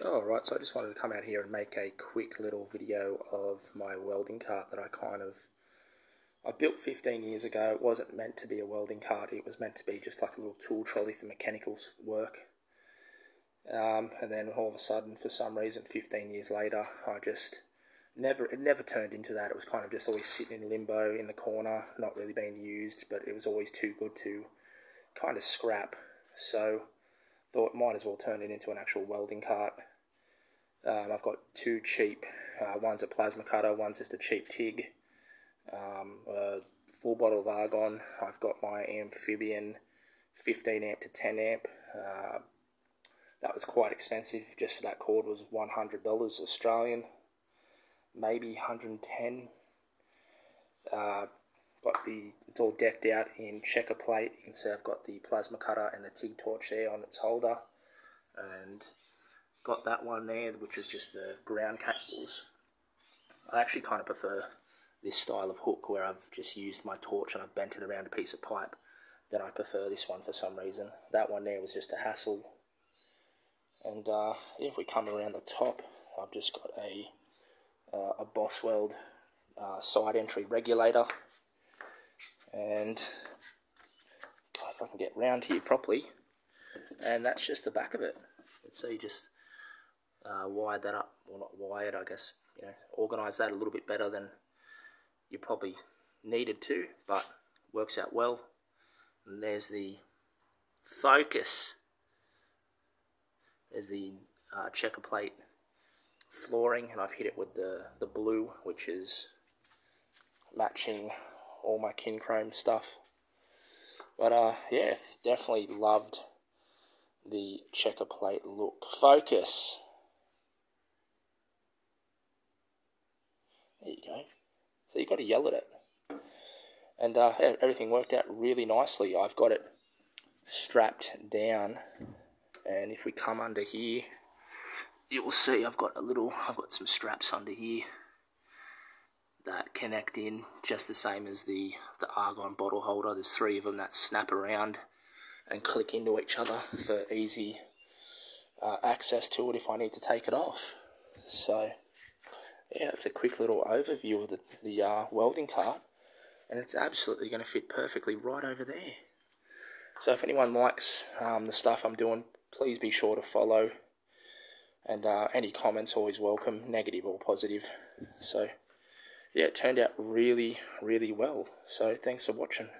Alright, so I just wanted to come out here and make a quick little video of my welding cart that I built 15 years ago. It wasn't meant to be a welding cart, it was meant to be just like a little tool trolley for mechanical work. And then all of a sudden, for some reason, 15 years later, it never turned into that. It was kind of just always sitting in limbo in the corner, not really being used, but it was always too good to kind of scrap. So thought might as well turn it into an actual welding cart. I've got two cheap, one's a plasma cutter, one's just a cheap TIG, a full bottle of argon. I've got my amphibian 15 amp to 10 amp. That was quite expensive. Just for that cord was $100 Australian, maybe 110. It's all decked out in checker plate. You can see I've got the plasma cutter and the TIG torch there on its holder, and got that one there, which is just the ground cables. I actually kind of prefer this style of hook where I've just used my torch and I've bent it around a piece of pipe. Then I prefer this one for some reason. That one there was just a hassle. And if we come around the top, I've just got a Boswell side entry regulator. And if I can get round here properly, and that's just the back of it. So you just wired that up, well, not wired, I guess, organise that a little bit better than you probably needed to, but works out well. And there's the focus. There's the checker plate flooring, and I've hit it with the blue, which is matching all my Kinchrome stuff. But yeah, definitely loved the checker plate look. Focus. There you go. So you've got to yell at it. And everything worked out really nicely. I've got it strapped down, and if we come under here, you will see I've got some straps under here that connect in just the same as the argon bottle holder. There's 3 of them that snap around and click into each other for easy access to it if I need to take it off. So yeah, it's a quick little overview of the welding cart, and it's absolutely going to fit perfectly right over there. So if anyone likes the stuff I'm doing, please be sure to follow, and any comments always welcome, negative or positive. So yeah, it turned out really, really well. So thanks for watching.